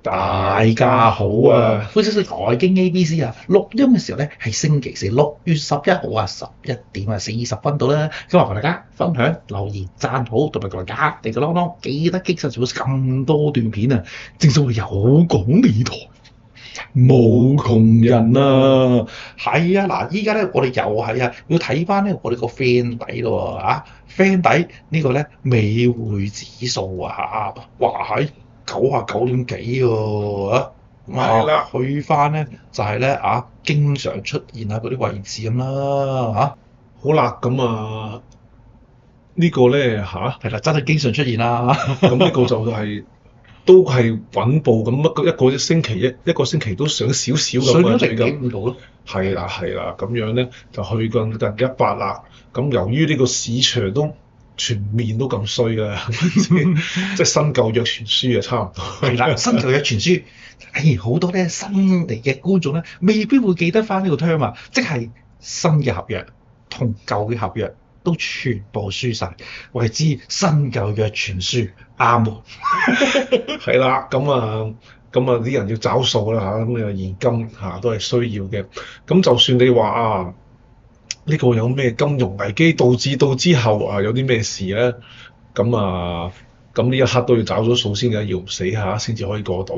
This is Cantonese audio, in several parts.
大家好啊！歡迎收睇財經 ABC 啊！錄音嘅時候咧係星期四6月11號啊11點40分到啦。今日同大家分享留言、讚好同埋各位家地嘅啷啷，記得擊實咗咁多段片啊！正所謂有講呢台冇窮人啊！係啊，嗱，依家咧我哋又係啊，要睇翻咧我哋個 friend 底咯啊 friend 底呢個咧美匯指數啊，哇喺99點幾喎啊！係啦，去翻咧就係咧啊，經常出現啊嗰啲位置咁啦嚇，好啦，咁啊呢個咧嚇，係啦，真係經常出現啦。咁呢個就係都係穩步咁一個星期一個星期都上少少咁啊，上咗最近0.5度咯。係啦，咁樣咧就去近100啦。咁由於呢個市場都全面都咁衰啦，即係新舊約傳書啊，差唔多。係啦，新舊約傳書，好多咧新嚟嘅觀眾咧未必會記得翻呢個 term 啊，即係新嘅合約同舊嘅合約都全部輸晒，為之新舊約傳書啱喎。係啦，咁啲人要找數啦嚇，咁啊現金嚇都係需要嘅。咁就算你話啊，呢個有咩金融危機導致到之後啊有啲咩事咧，咁呢一刻都要找咗數先嘅，要唔死下先至可以過到。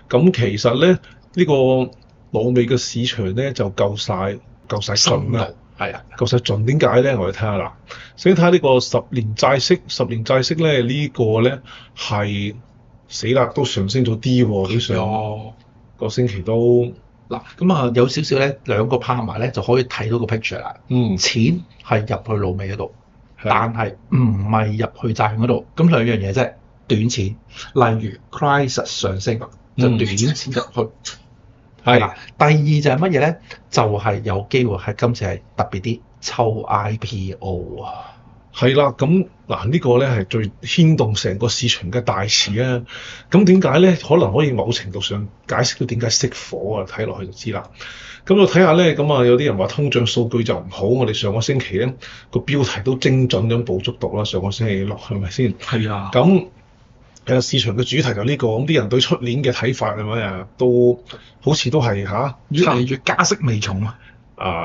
咁其實咧呢個老美嘅市場咧就夠晒盡啦。係啊，夠晒盡，點解咧？我哋睇下啦。先睇下呢個十年債息咧，呢個咧係死啦，都上升咗啲喎，啲上個星期都嗱，咁啊有少少咧兩個拍埋咧就可以睇到個 picture 啦。錢係入去老美嗰度，但係唔係入去債券嗰度。咁兩樣嘢啫，短錢，例如 crisis 上升就短錢入去。係啦，第二就係乜嘢咧？就係有機會係今次係特別啲抽 IPO 啊！係啦，咁嗱呢個咧係最牽動成個市場嘅大事啊！咁點解咧？可能可以某程度上解釋到點解熄火啊！睇落去就知啦。咁我睇下咧，咁啊有啲人話通脹數據就唔好，我哋上個星期咧個標題都精準咁捕捉到啦。上個星期六係咪先？係啊。咁市場嘅主題就呢個，咁啲人對出年嘅睇法係咪啊？都好似都係越嚟越加息味重啊！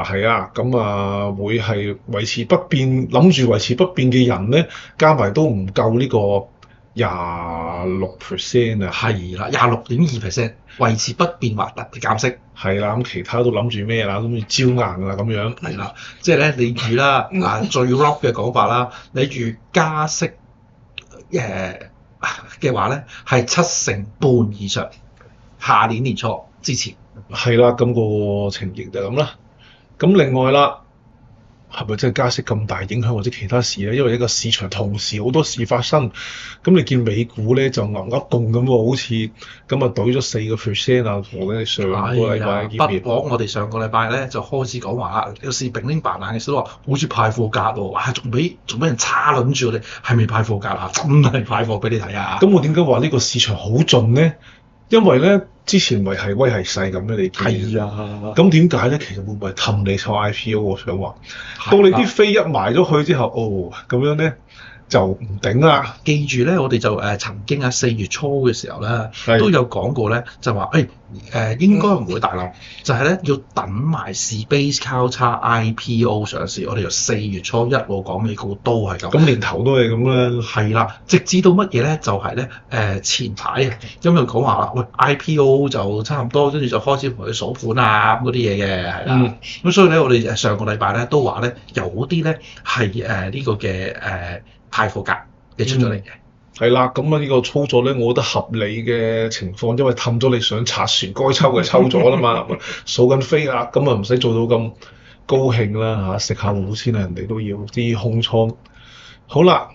係啊，會係維持不變，諗住維持不變嘅人咧，加埋都唔夠呢個26%啊。係啦，26.2%維持不變或特別減息。係啦，咁其他都諗住咩啦？諗住招硬啦咁樣。係啦，即係咧，你預啦，最 rock 嘅講法啦，你預加息嘅話咧，係7成半以上，下年年初之前。係啦，咁個情形就咁啦。咁另外啦，係咪真係加息咁大影響或者其他事咧？因為一個市場同時好多事發生，咁你見美股咧就牛噏動咁喎，好似咁啊，懟咗4%啊！我哋上個禮拜見面，不枉我哋上個禮拜咧就開始講話啦，有時並拎白冷嘅時候話好似派貨價喎，哇！仲俾人叉撚住我哋，係咪派貨價啊？真係派貨俾你睇啊！咁我點解話呢個市場好盡咧？因為咧之前咪係威係勢咁嘅，你見。係啊。咁點解咧？其實會唔會係氹你抽 IPO？我想話，到你啲飛一埋咗去之後，咁樣咧就唔頂啦。記住咧，我哋就曾經喺4月初嘅時候咧，都有講過咧，就話應該唔會大浪，就係咧要等埋 Base 交叉 IPO 上市。我哋由4月初一路講美股都係咁。咁年頭都係咁啦。係啦，直至到乜嘢咧？就係咧前排因為講話啦，喂 IPO 就差唔多，跟住就開始同佢數盤啊嗰啲嘢嘅，係啦。咁所以咧，我哋上個禮拜咧都話咧，有啲咧係呢個嘅派貨價嘅出咗嚟嘅。係啦，咁呢個操作咧，我覺得合理嘅情況，因為氹咗你上賊船，該抽嘅抽咗啦嘛，數緊飛啦，咁唔使做到咁高興啦嚇，食下糊先啊，人哋都要啲空倉。好啦，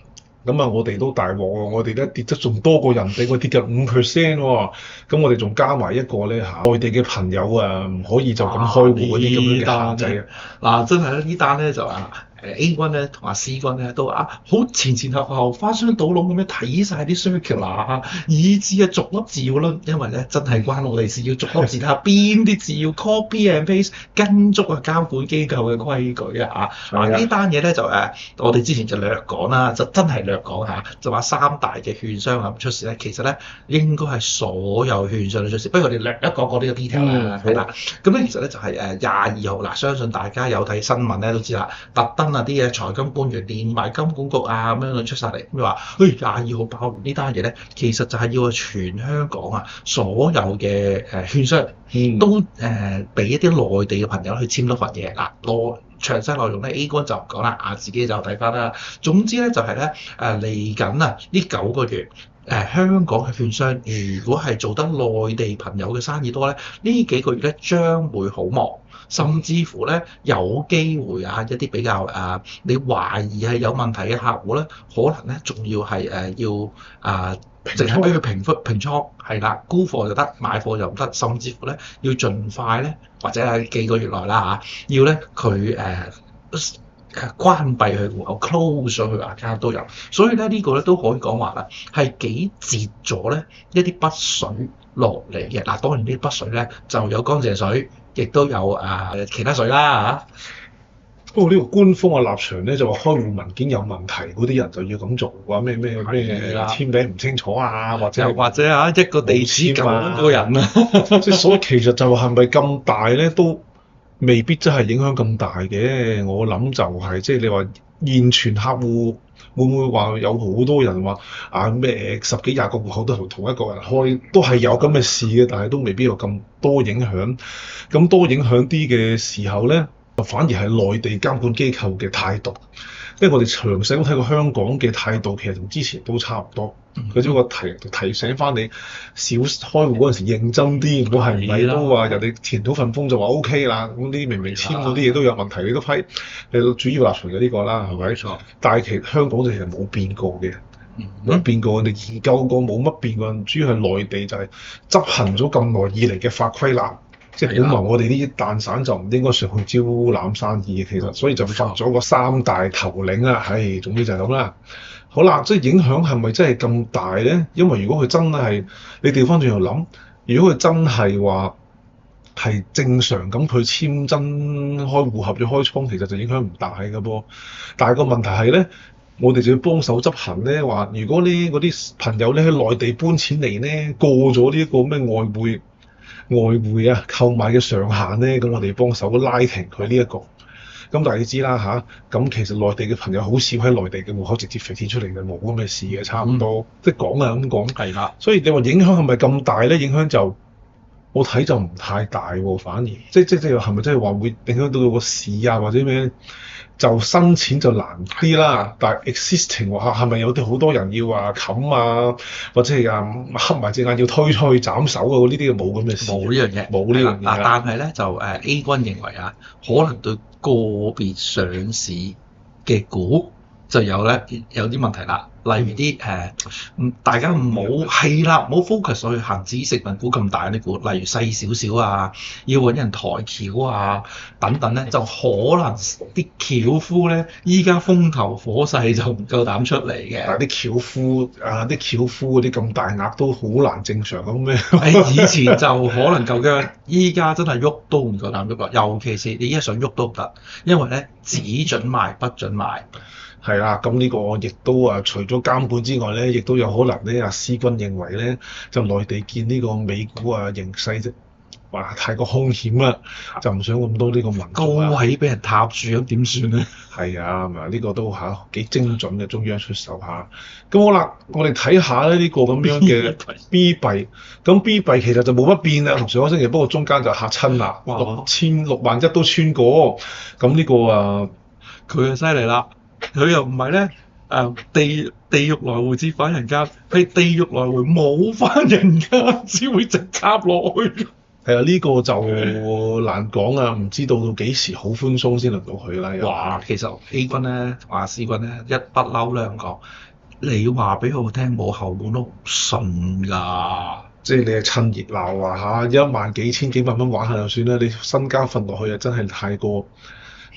我哋都大鑊喎，我哋咧跌得仲多過人哋，我跌緊5% 喎，咁我哋仲加埋一個咧內地嘅朋友啊，唔可以就咁開戶嗰啲咁樣嘅限制啊。嗱，真係咧呢單咧就話 A 君咧同阿 C 君咧都好前前後後翻箱倒籠咁樣睇晒啲 circular 啊，以至逐粒字要啦，因為咧真係關我哋事，要逐粒字睇下邊啲字要 copy and paste，跟足監管機構嘅規矩啊呢單嘢咧就我哋之前就略講啦，就真係略講下，就話三大嘅券商咁出事咧，其實咧應該係所有券商都出事，不如我哋略一講講呢個 detail 啦，係啦。咁咧其實咧就係22號嗱，相信大家有睇新聞咧都知啦，特登啲嘅財金官員連埋金管局咁樣出晒嚟，咁話22號爆完呢單嘢咧，其實就係要全香港所有嘅券商都俾一啲內地嘅朋友去簽多份嘢嗱，詳細內容咧 A 君就唔講啦，自己就睇翻啦。總之咧就係咧嚟緊呢9個月。香港嘅券商如果係做得內地朋友嘅生意多咧，呢幾個月咧將會好忙，甚至乎咧有機會一啲比較你懷疑係有問題嘅客戶咧，可能咧仲要係要淨係俾佢平倉係啦，沽貨就得，買貨就唔得，甚至乎咧要盡快咧或者係幾個月內啦要咧佢關閉佢戶口 close 咗佢 account 都有，所以咧呢個咧都可以講話啦，係幾截咗咧一啲北水落嚟嘅嗱。當然呢啲北水咧就有乾淨水，亦都有其他水啦不過呢個官方嘅立場咧就話開戶文件有問題，嗰啲人就要咁做，話咩簽名唔清楚或者一個地址9個人即係所以其實就係咪咁大咧都未必真係影響咁大嘅。我諗就係即係你話現存客戶會唔會話有好多人話咩10幾20個戶口都同一個人開，都係有咁嘅事嘅，但係都未必有咁多影響。咁多影響啲嘅時候咧，反而係內地監管機構嘅態度，因為我哋詳細都睇過香港嘅態度，其實同之前都差唔多。佢只不過提醒翻你，少開戶嗰陣時認真啲，唔好係咪都話人哋填到份封就話 OK 啦。咁啲明明簽嗰啲嘢都有問題，你都批。你主要立場就呢個啦，係咪？冇錯。但係其實香港就其實冇變過嘅，冇變過。我哋研究過冇乜變過，主要係內地就係執行咗咁耐以嚟嘅法規啦。即係本來我哋呢啲蛋散就唔應該上去招攬生意嘅，其實所以就罰咗個3大頭領啦。總之就係咁啦。好啦，即係影響係咪真係咁大咧？因為如果佢真係你調翻轉又諗，如果佢真係話係正常咁佢簽真開戶合咗開倉，其實就影響唔大嘅噃。但係個問題係咧，我哋就要幫手執行咧。話如果呢嗰啲朋友咧喺內地搬錢嚟咧，過咗呢個咩外匯購買嘅上限咧，咁我哋幫手拉停佢呢一個。咁但係你知啦咁其實內地嘅朋友好少喺內地嘅戶口直接飛錢出嚟嘅，冇咁嘅事嘅，差唔多。即係講咁講。係啦。所以你話影響係咪咁大咧？影響就我睇就唔太大喎，反而即係係咪真係話會影響到個市或者咩？就新錢就難啲啦，但係 existing 話係咪有啲好多人要冚或者係黑埋隻眼要推出去斬手呢啲冇咁嘅事。冇呢樣嘢，冇呢樣嘢。但係咧就A 君認為可能對個別上市嘅股就有啲問題啦。例如啲大家唔好係啦，唔好 focus 去恒指成分股咁大啲股，例如細少少要揾人抬轎等等咧，就可能啲轎夫咧依家風頭火勢就唔夠膽出嚟嘅。但係啲轎夫嗰啲咁大額都好難正常咁咩？以前就可能夠姜，依家真係喐都唔夠膽喐啦。尤其是你一想喐都唔得，因為咧只準賣不準賣。係啦，咁呢個亦都除咗監管之外咧，亦都有可能咧。C 君認為咧，就內地見呢個美股形勢啫，話太過兇險啦，就唔想咁多呢個民高位俾人踏住咁點算咧？係啊，呢個都幾精準嘅中央出手咁好啦，我哋睇下咧呢個咁樣嘅 B 幣，咁 B 幣其實就冇乜變啦，同上個星期，不過中間就嚇親啦，601都穿過，咁呢個佢就犀利啦。佢又唔係咧，地獄來回至返人間，係地獄來回冇返人間，只會直插落去。係啊，呢個就難講唔知道到幾時好寬鬆先輪到佢啦。哇，其實 A 君咧同阿 C 君咧一不嬲兩個，你話俾我聽冇後門都唔信㗎。即係你係趁熱鬧1萬幾千幾萬蚊玩下就算啦，你身家瞓落去真係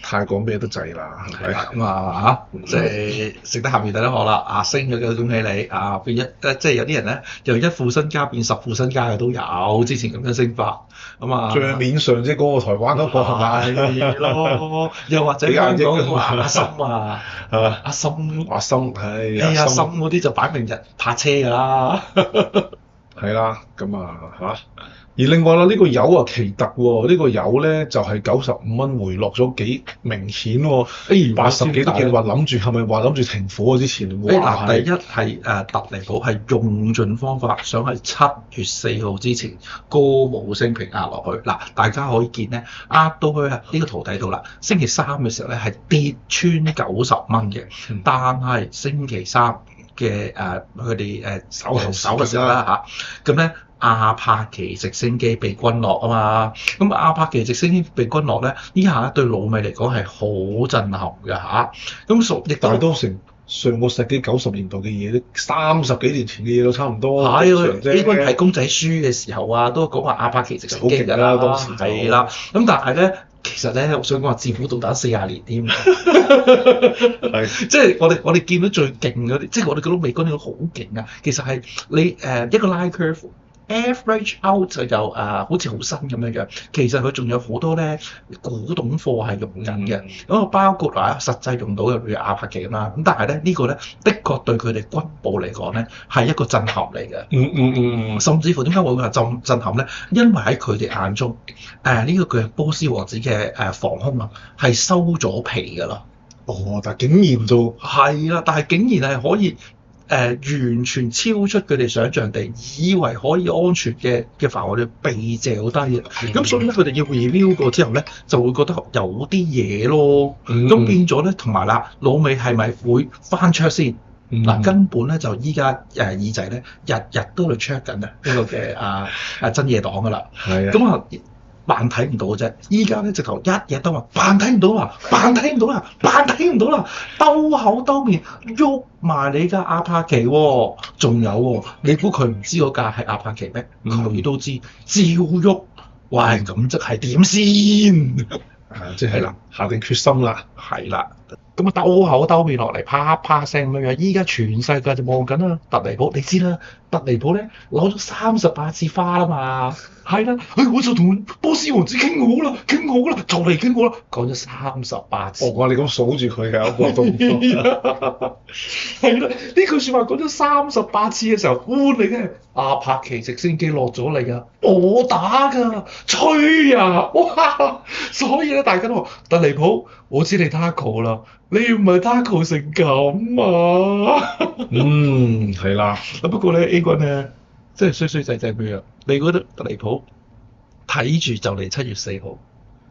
太講咩都滯啦，係咪？咁啊嚇，即係食得鹹魚抵得渴啦！啊，升咗嘅恭喜你啊，變即係有啲人咧由一副身家變10副身家嘅都有，之前咁樣升法咁啊。帳面上啫，嗰個台灣嗰個係咪？係咯，又或者香港嘅阿森啊，係嘛？阿森，阿森係阿森嗰啲就擺明日泊車㗎啦。係啦，咁啊嚇。而另外啦，呢個油啊奇特喎，呢個油咧就係95蚊回落咗幾明顯喎， 80幾都見話諗住係咪話諗住停火之前？哇！第一係特離譜係用盡方法，想喺7月4號之前歌舞升平壓落去。嗱，大家可以見咧，壓到去呢個圖睇到啦。星期三嘅時候咧係跌穿90蚊嘅，但係星期三嘅佢哋手嘅時候啦嚇，咁咧。阿帕奇直升機被轟落啊嘛，咁阿帕奇直升機被轟落咧，呢下對老美嚟講係好震撼嘅嚇。咁亦但係都成上個世紀90年代嘅嘢，都30幾年前嘅嘢都差唔多。係呢個係公仔書嘅時候啊，都講話阿帕奇直升機㗎啦，當時係啦。咁但係咧，其實咧，我想講話自古導彈40年添，即係我哋見到最勁嗰啲，即係我哋覺得美軍呢個好勁啊。其實係你一個 line curve。Average out 就好似好新咁樣樣，其實佢仲有好多咧古董貨係用緊嘅，咁啊包括實際用到嘅譬如阿帕奇啦，咁但係咧呢個咧的確對佢哋軍部嚟講咧係一個震撼嚟嘅。甚至乎點解會話震撼咧？因為喺佢哋眼中，呢個嘅波斯王子嘅防空啊係收咗皮㗎啦。哦，但係竟然就係啦，但係竟然係可以。完全超出佢哋想象地，以為可以安全嘅範圍，被掟低嘅。咁所以咧，佢哋要 review 過之後咧，就會覺得有啲嘢咯。咁變咗咧，同埋啦，老美係咪會翻 check 先？嗱，根本咧就依家耳仔咧，日日都喺度 check 緊呢個嘅真野黨噶啦。係啊。咁啊。扮睇唔到嘅啫，依家咧直頭一日都話扮睇唔到啊，扮睇唔到啦，扮睇唔到啦，兜口兜面喐埋你架阿帕奇喎，仲有喎，你估佢唔知嗰架係阿帕奇咩？佢都知，照喐，喂，咁即係點先？即係啦，下定決心啦，係啦。咁啊，兜口兜面落嚟，啪啪聲咁樣。依家全世界就望緊啦，特尼普，你知啦，特尼普咧攞咗38次花啦嘛，係啦，我就同波斯王子傾好啦，就嚟傾好啦，講咗38次。我話你咁數住佢嘅，我覺得係啦，呢句説話講咗38次嘅時候，你嘅阿帕奇直升機落咗嚟啊，我打㗎，吹啊，哇！所以咧，大家都話特尼普，我知你 tackle 啦。你唔係 tackle 成咁啊？係啦。不過咧 A 軍咧，即係衰衰仔仔佢啊！你覺得特離譜睇住就嚟7月4號，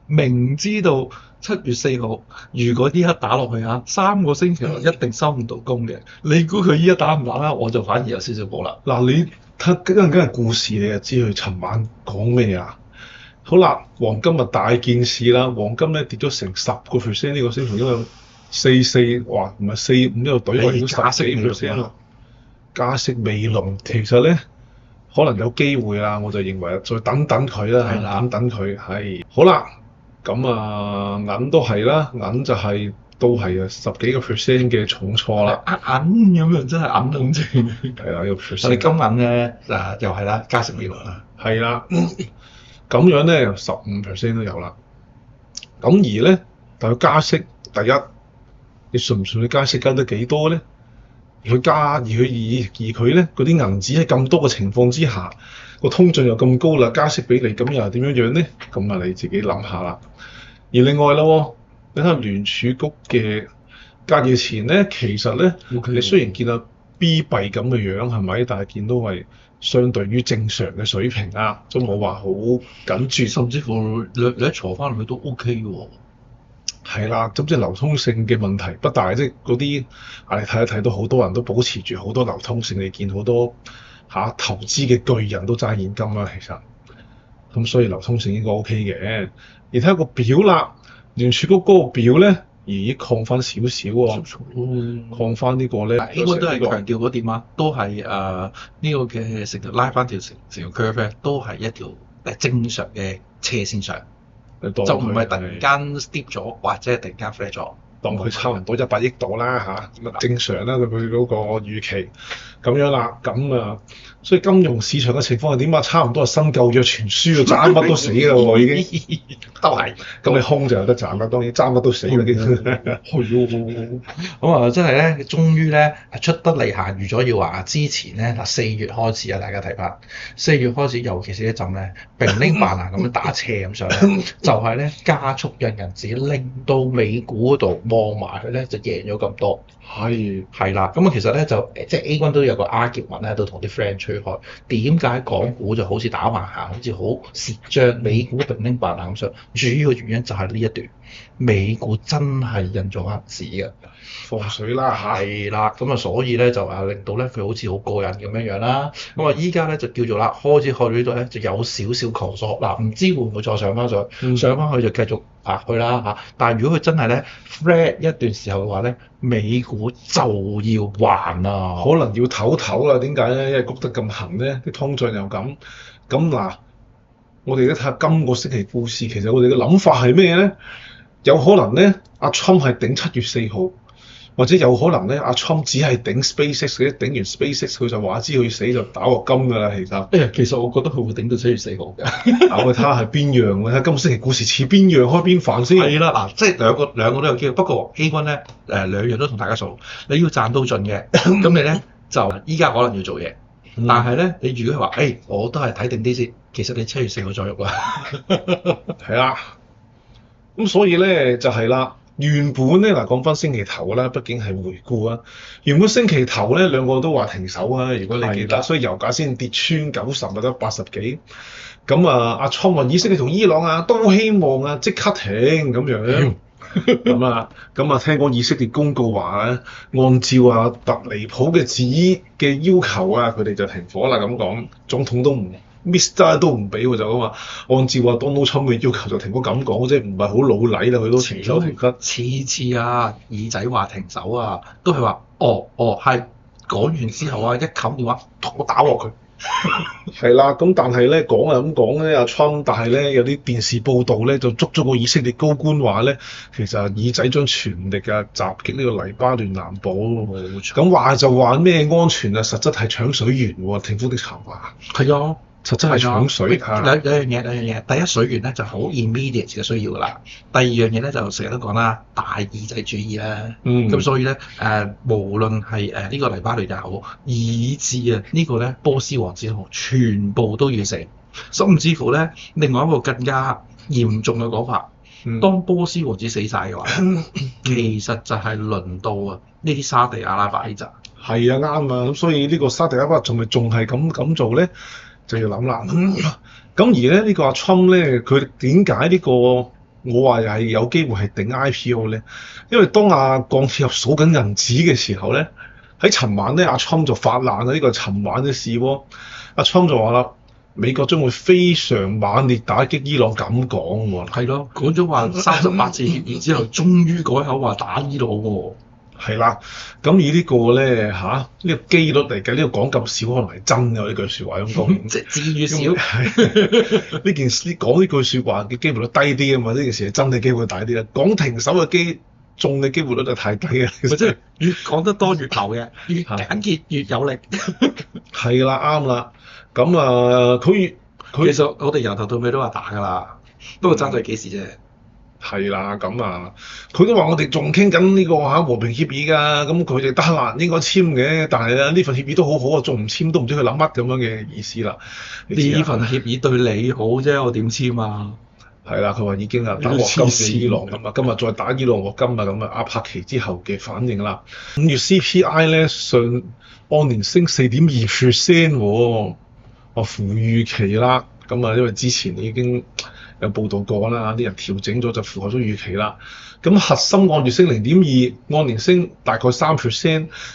明知道7月4號如果呢刻打落去啊，3個星期內一定收唔到工嘅。你估佢依家打唔打啊？我就反而有少少冇啦。嗱，你睇跟嘅故事，你就知佢尋晚講咩啊？好啦，黃金咪大件事啦，黃金咧跌咗成10%呢個星期，因為44，哇，唔係45呢個懟落加息%啦，加息未落，其實咧可能有機會啦，我就認為再等等佢啦，等等佢係好啦。咁啊銀都係啦，銀就係都係10幾個%嘅重挫啦。銀咁樣真係銀咁正。係啦，有%。我哋金銀咧又係啦，加息未落啦。係啦，咁樣咧15%都有啦。咁而咧，但係加息第一。你信唔信佢加息加得幾多咧？而佢咧嗰啲銀紙喺咁多嘅情況之下，個通脹又咁高啦，加息俾你，咁又係點樣樣咧？咁啊你自己諗下啦。而另外啦，你睇下聯儲局嘅隔夜前咧，其實咧你雖然見到 B 幣咁嘅樣係咪？但係見到係相對於正常嘅水平啊，都冇話好緊住，甚至乎你一坐翻落去都 OK 嘅喎。係啦，咁即係流通性嘅問題不大，即係嗰啲你睇一睇到好多人都保持住好多流通性，你見好多投資嘅巨人都揸現金啦，其實咁所以流通性應該 OK 嘅。而睇下個表啦，聯儲局嗰個表咧，咦擴翻少少喎，擴翻呢個咧，應該都係強調嗰點啊，都係呢個嘅成條拉翻條成條 curve 咧，都係一條正常嘅斜線上。就唔係突然間 steep 咗或者係突然間 flat 咗。當佢差唔多100億度啦嚇，咁啊正常啦，佢嗰個預期咁樣啦，咁啊，所以金融市場嘅情況係點啊？差唔多係新舊約全輸啊，爭乜都死啦喎已經，都係。咁你空就有得賺啦，當然爭乜都死啦，基本咁啊，真係咧，終於咧出得嚟行預咗要話之前咧嗱4月開始啊，大家睇翻4月開始，尤其是一陣咧，乒鈴扮啊咁樣打斜咁上咧，就係咧加速印銀紙，令到美股嗰度望埋佢咧就贏咗咁多。係啦，咁啊其實咧就即係 A 君都有個 argument 咧，都同啲 friend 吹開，點解港股就好似打橫行，好似好蝕張，美股乒鈴扮咁上？主要原因就係呢一段，美股真係印咗銀紙嘅。放水啦嚇，係啦，咁啊所以咧就令到咧佢好似好過癮咁樣啦。咁啊依家咧就叫做啦，開始去到呢度咧就有少少求索嗱，唔知會唔會再上翻上，上翻去就繼續去啦嚇。但係如果佢真係咧 flat 一段時候嘅話咧，美股就要還啦，可能要唞唞啦。點解咧？因為谷得咁行咧，啲通脹又咁。咁嗱，我哋而家睇下今個星期股市，其實我哋嘅諗法係咩咧？有可能咧，阿 Trump 係頂7月4號。或者有可能咧，阿 Trump 只係頂 SpaceX 嘅，頂完 SpaceX 佢就話知佢死就打鑊金㗎啦。其實我覺得佢會頂到7月4號嘅。我睇下係邊樣嘅，睇下今個星期股市似邊樣開邊飯先。係啦，嗱，即係兩個都有機會。不過 A 君咧兩樣都同大家數，你要賺到盡嘅，咁你咧就依家可能要做嘢。但係咧，你如果係話，我都係睇定啲先，其實你7月4號再喐啦。係啦，咁所以咧就係啦。原本咧嗱，講翻星期頭啦，畢竟係回顧啊。原本星期頭咧兩個都話停手啊，如果你記得，所以油價先跌穿90或者80幾。咁啊，阿川話以色列同伊朗啊都希望啊即刻停咁樣。咁啊，聽講以色列公告話咧，按照啊特離普嘅旨意嘅要求啊，佢哋就停火啦。咁講，總統都唔 Mr. 都唔俾喎，就咁話，按照啊 Donald Trump 嘅要求就停火。咁講，即係唔係好老禮啦，佢都停手停得。次啊，耳仔話停手啊，都係話係講完之後啊，一冚電話同我打鑊佢。係啦，咁但係咧講啊咁講咧，阿 Trump，但係咧有啲電視報道咧就捉咗個以色列高官話咧，其實耳仔將全力啊襲擊呢個黎巴嫩南部。冇錯。咁話就話咩安全啊，實質係搶水源喎，停火的籌碼。係啊。實質係搶水嚇。兩樣嘢，第一水源咧就好 immediate 嘅需要㗎啦。第二樣嘢咧就成日都講啦，大耳仔主義啦。咁所以咧無論係呢個黎巴嫩也好，以至呢個咧波斯王子也好，全部都要死。甚至乎咧，另外一個更加嚴重嘅講法，當波斯王子死晒嘅話，其實就係輪到呢啲沙地阿拉伯呢扎。係啊，啱啊。咁所以呢個沙地阿拉伯仲係咁做咧？就要諗啦。咁而咧呢個阿 Trump 咧，佢點解呢個我話係有機會係頂 IPO 咧？因為當阿鋼鐵俠數緊銀紙嘅時候咧，喺尋晚咧阿 Trump 就發難啦。呢個係尋晚嘅事喎。阿 Trump 就話啦，美國將會非常猛烈打擊伊朗，咁講喎。係咯，講咗話38次協議之後，終於改口話打伊朗喎。係啦，咁以呢個咧呢個機率嚟計，呢個講咁少，可能係真嘅呢句説話咁講。即係至於少。呢件事講呢句説話嘅機會率低啲啊嘛，呢件事係真嘅機會大啲啦。講停手嘅中嘅機會率就太低啊。即係越講得多越流嘅，越簡潔越有力。係啦，啱啦。咁啊，佢其實我哋由頭到尾都話打㗎啦，不過爭在幾時啫。係啦，咁啊，佢都話我哋仲傾緊呢個和平協議㗎，咁佢哋得閒應該簽嘅，但係呢份協議都好好啊，仲唔簽都唔知佢諗乜咁樣嘅意思啦。呢份協議對你好啫，我點簽啊？係啦，佢話已經打鑊金嘅伊朗咁啊，今日再打伊朗鑊金啊，咁啊，阿帕奇之後嘅反應啦。5月 CPI 咧按年升4.2%喎，符預期啦。咁啊，因為之前已經有報道過啦，啲人調整咗就符合咗預期啦。咁核心按月升0.2%，按年升大概3%。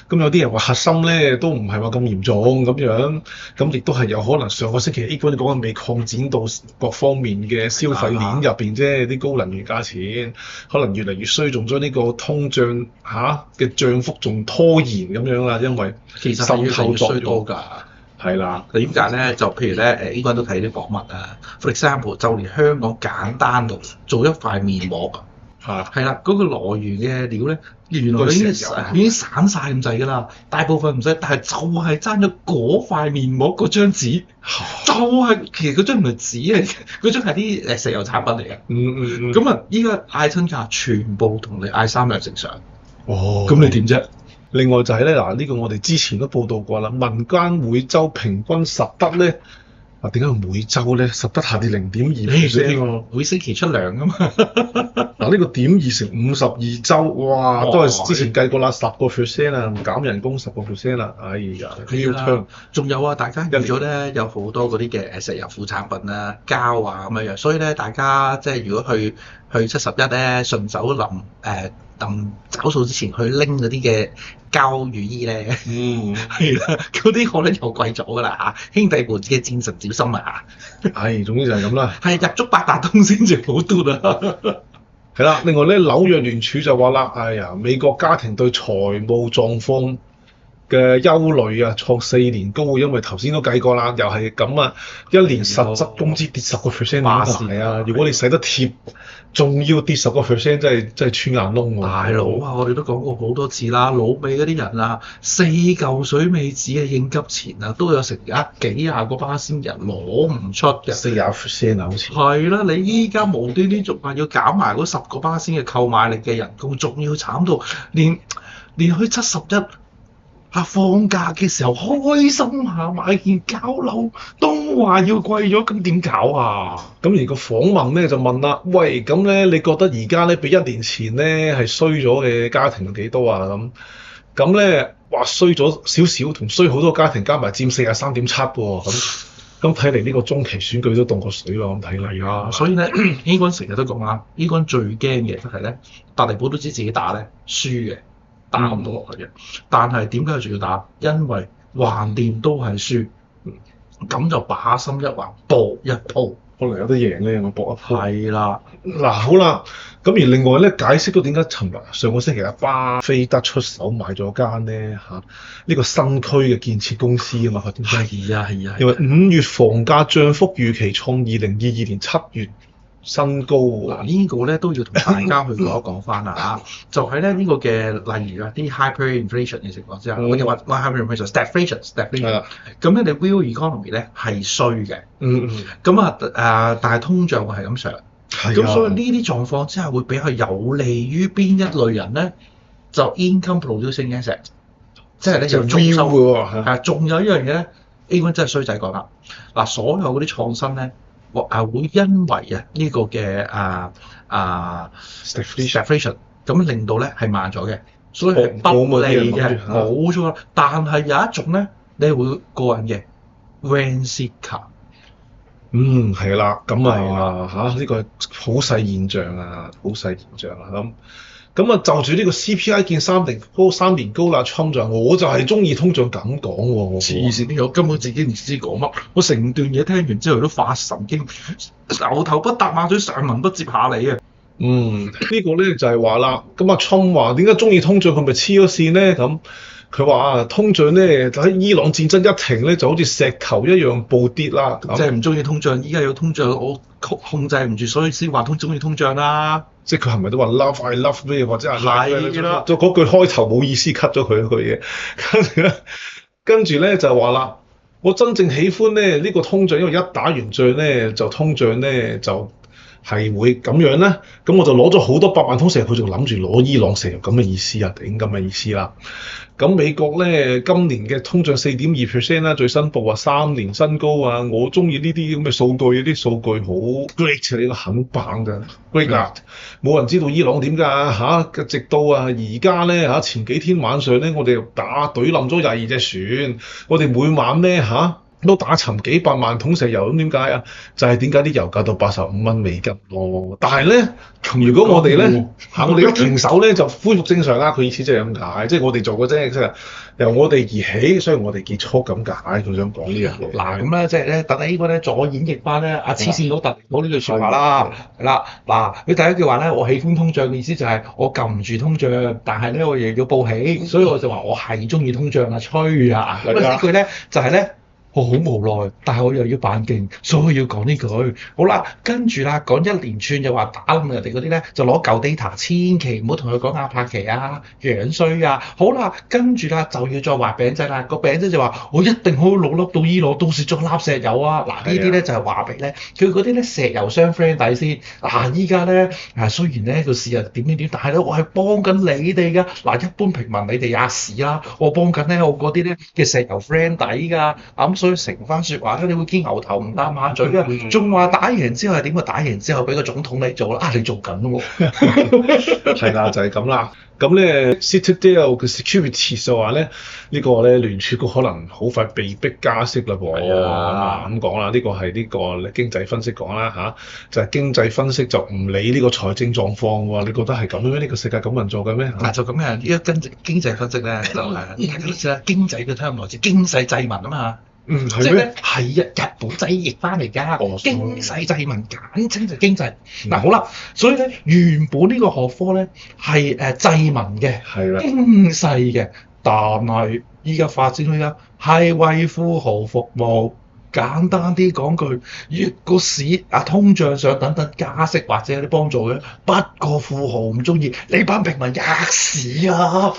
咁有啲人話核心咧都唔係話咁嚴重咁樣，咁亦都係有可能上個星期 A 股你講緊未擴展到各方面嘅消費鏈入邊啫，啲高能源價錢可能越嚟越衰，仲將呢個通脹嘅漲幅仲拖延咁樣啦，因為滲透作用。係啦，點解咧？就譬如咧，呢個人都睇啲訪問啊。For example，就連香港簡單到做一塊面膜，係啦，嗰個來源嘅料咧，原來已經散晒咁滯㗎啦。大部分唔使，但係就係爭咗嗰塊面膜嗰張紙，就係其實嗰張唔係紙嚟嘅，嗰張係啲石油產品嚟嘅。咁啊，依家嗌親價，全部同你嗌3兩成上。咁你點啫？另外就係咧嗱，呢個我哋之前都報道過啦，民間每週平均實得咧，點解每週咧實得下跌0.2%？每星期出糧㗎嘛。嗱，呢個0.2乘52週，哇，都係之前計過啦，10% 啊，減人工10% 啦，哎呀，係啦，仲有啊，大家預咗咧有好多嗰啲嘅石油副產品啊、膠啊咁樣，所以咧大家即係如果去71咧，順手臨找數之前去拎嗰啲嘅膠雨衣咧，係啦，嗰啲可能又貴咗㗎啦嚇，兄弟們嘅戰神小心啊嚇！總之就係咁啦。係入足八達通先至好嘟啊！係啦，另外咧紐約聯儲就話啦，哎呀，美國家庭對財務狀況嘅憂慮啊，創4年高，因為頭先都計過啦，又係咁啊，一年實質工資跌10%，係啊，如果你使得貼，仲要跌10%，真係穿眼窿喎。大佬啊，我哋都講過好多次啦，老味嗰啲人啊，4嚿水尾紙嘅應急錢啊，都有成幾廿個巴仙人攞唔出嘅。40%啊，好似。係啦，你依家無端端仲話要減埋嗰10個巴仙嘅購買力嘅人工，仲要慘到連去71。放假嘅時候開心下買件膠褸都話要貴咗，咁點搞啊？咁而個訪問咧就問啦，喂，咁咧你覺得而家咧比1年前咧係衰咗嘅家庭幾多啊？咁咧話衰咗少少，同衰好多家庭加埋佔43.7喎。咁睇嚟呢個中期選舉都凍過水咯，咁睇嚟啊。所以咧，呢個人成日都講啦，呢個人最驚嘅就係咧，特朗普都知自己打咧輸嘅。打唔到落去嘅，但係點解佢仲要打？因為橫掂都係輸，咁就把心一橫，搏一鋪，可能有得贏咧，我搏一鋪。係啦，嗱好啦，咁而另外咧解釋到點解上個星期巴菲特出手買咗間咧呢個新區嘅建設公司啊嘛，佢點解？係啊，因為5月房價漲幅預期創2022年7月新高喎。嗱呢個咧都要同大家去講翻啦就係咧呢個嘅例如啲 hyperinflation 嘅情況之下，我哋話 hyperinflation，stagflation，咁咧你 real economy 咧係衰嘅，咁但係通脹係咁上，咁所以呢啲狀況之下會比較有利於邊一類人咧？就 income producing asset， 即係咧有中收喎，仲有一樣嘢咧 ，A 股真係衰仔講啦，嗱所有嗰啲創新咧。會因為呢個嘅stagflation 咁令到咧係慢咗嘅，所以係不利嘅，冇錯。但係有一種咧，你會過癮嘅 rent seeker。係啦，咁啊呢個係好細現象啊，好細現象啊咁啊就住呢個 CPI 見3年高啦，Trump就我就係中意通脹咁講喎。黐線啲，我根本自己唔知講乜，我成段嘢聽完之後都發神經，牛頭不搭馬嘴，上文不接下理啊！呢個咧就係話啦，咁啊 Trump 話點解中意通脹，佢咪黐咗線咧咁？佢話通脹咧喺伊朗戰爭一停咧，就好似石頭一樣暴跌啦。即係唔中意通脹，依家有通脹，我控制唔住，所以先話中意通脹啦。即係佢係咪都話 I love 咩或者係啦？就嗰句開頭冇意思 cut 咗佢句嘢，跟住咧就話啦，我真正喜歡咧呢個通脹，因為一打完仗咧就通脹咧就係會咁樣咧，咁我就攞咗好多100萬桶石油，佢仲諗住攞伊朗石油咁嘅意思啊，頂咁嘅意思啦。咁美國咧今年嘅通脹4.2% 啦，最新報話3年新高啊！我中意呢啲咁嘅數據，啲數據好 great， 你個很棒㗎 great 啊！冇人知道伊朗點㗎直到而家咧前幾天晚上咧，我哋又懟冧咗22隻船，我哋每晚咧都打沉幾百萬桶石油，咁點解啊？就係點解啲油價到85蚊美金咯？但係咧，如果我哋咧我哋一停手咧就恢復正常啦。佢意思即係咁解，即係我哋做嘅啫，即係由我哋而起，所以我哋結束咁解。佢想講呢樣嘢。嗱咁咧，即係咧，等呢個咧再演繹翻咧，黐線佬特朗普呢句説話啦。係啦，嗱，佢第一句話咧，我喜歡通脹嘅意思就係我撳唔住通脹，但係咧我亦要報喜，所以我就話我係中意通脹啊，吹啊。咁呢句咧就係咧。我好無奈，但係我又要扮勁，所以要講呢句。好啦，跟住啦，講一連串又話打冧人哋嗰啲咧，就攞舊 data，千祈唔好同佢講阿柏奇啊，樣衰啊。好啦，跟住啦就要再畫餅仔啦，個餅仔就話我一定可以攞粒到伊朗，到時再粒石油啊。嗱呢啲咧就係話俾咧，佢嗰啲咧石油商 friend 底先。嗱依家咧雖然咧個市啊點點點，但係咧我係幫緊你哋㗎。嗱一般平民你哋吔屎啦，我幫緊咧我嗰啲咧嘅石油 friend 底㗎。咁所以成番説話咧，你會見牛頭唔搭馬嘴㗎，仲話打贏之後係點啊？打贏之後俾個總統你做啦，你做緊喎。係啦，就係咁啦。咁咧 Citadel 嘅 security 就話咧，呢個咧聯儲局可能好快被逼加息啦噃。咁講啦，呢個係呢個經濟分析講啦嚇，就係經濟分析就唔理呢個財政狀況喎。你覺得係咁咩？呢個世界咁運作嘅咩？嗱就咁嘅，呢個經濟分析咧就係大家都知啦，經濟嘅聽來自經濟濟民啊嘛。係咩？係啊，日本仔譯翻嚟㗎，經濟濟民簡稱就經濟。嗱好啦，所以咧原本呢個學科咧係濟民嘅，係啦，經濟嘅，但係依家發展到依家係為富豪服務。簡單啲講句，越個市通脹上等等加息或者有啲幫助嘅，不過富豪唔中意，你班平民吔屎啊！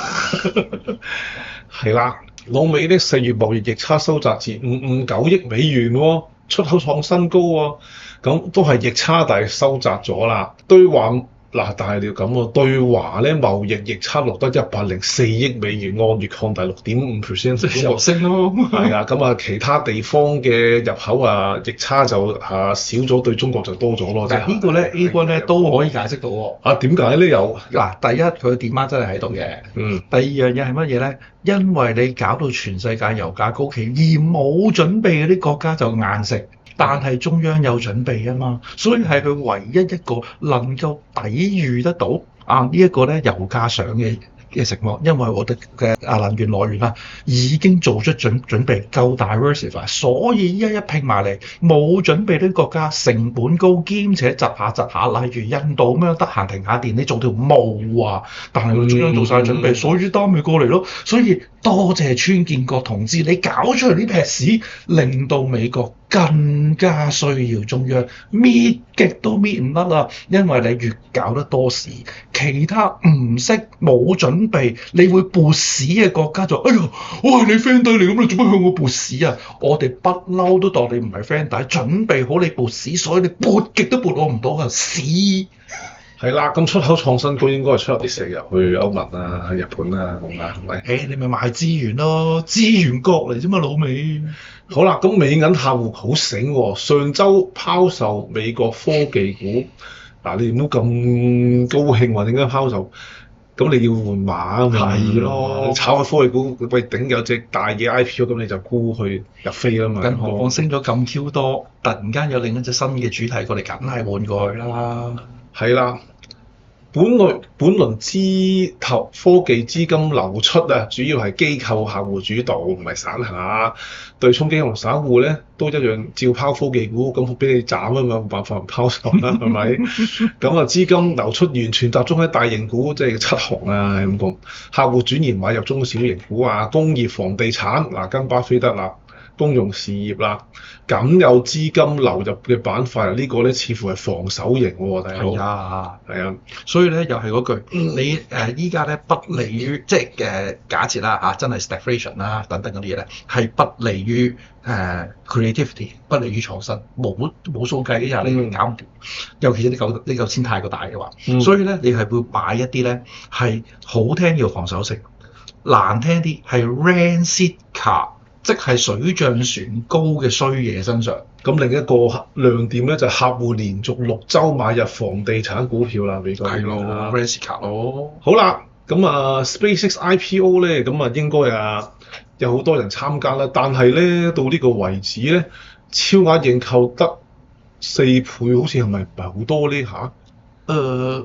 係啦。老美呢4月貿易逆差收窄至559億美元喎，出口創新高喎，咁都係逆差，但係收窄咗啦。對華嗱，但係你要咁喎，對華咧貿易逆差錄得104億美元，按月擴大6.5%，即係又升咯。係啊，咁其他地方嘅入口逆差就少咗，對中國就多咗咯。嗱呢個咧 A 君咧都可以解釋到喎。點解咧？有嗱，第一佢嘅 demand真係喺度嘅。第二樣嘢係乜嘢咧？因為你搞到全世界油價高企，而冇準備嗰啲國家就硬食。但係中央有準備啊嘛，所以係佢唯一一個能夠抵禦得到呢一個咧油價上嘅情況，因為我哋嘅能源來源已經做出準備，夠 diversify，所以一拼埋嚟冇準備啲國家成本高，兼且窒下，例如印度咁樣得閒停下電，你做條毛啊！但係佢中央做晒準備，所以單咪過嚟咯。所以多謝川建國同志，你搞出嚟呢撇屎，令到美國更加需要中央，搣極都搣唔甩啦，因為你越搞得多事，其他唔識冇準備，你會撥屎嘅國家就哎呀，我係你 friend 弟嚟咁，你做乜向我撥屎啊？我哋不嬲都當你唔係 friend 弟，準備好你撥屎，所以你撥極都撥我唔到啊屎！係啦，咁出口創新高應該係出口啲石油去歐盟啊、日本啊咁啊，係咪？你咪賣資源咯，資源國嚟啫嘛，老美。好啦，咁美銀客戶好醒喎，上週拋售美國科技股。你唔好咁高興話點解拋售？咁你要換馬啊嘛。係咯，炒開科技股，喂頂有隻大嘅 IPO，咁你就沽去入飛啦嘛。更何況升咗咁 Q 多，突然間有另一隻新嘅主題過嚟，梗係換過去啦。係啦。本輪科技資金流出主要係機構客戶主導，唔係散客。對沖基金同散戶咧都一樣照拋科技股，咁俾你斬啊嘛，冇辦法唔拋售啦，係咪？咁資金流出完全集中喺大型股，即係七雄咁講。客戶轉移買入中小型股工業、房地產跟巴菲特啦。公用事業啦，咁有資金流入嘅板塊，呢個咧似乎係防守型喎，大佬。係啊，所以咧又係嗰句，你依家咧不利於即係假設啦真係 stagflation 啦等等嗰啲嘢咧，係不利於creativity， 不利於創新，冇數計嘅嘢你搞唔掂，尤其是呢嚿錢太過大嘅話，所以咧你係會擺一啲咧係好聽要防守性，難聽啲係 Ransika。即係水漲船高嘅衰嘢身上。咁另一個亮點咧就係客戶連續6週買入房地產股票啦，美國係咯 Ransika 咯。好啦，咁SpaceX IPO 咧，咁應該有好多人參加啦，但係咧到呢個為止咧，超額認購得4倍，好似係咪唔係好多呢下？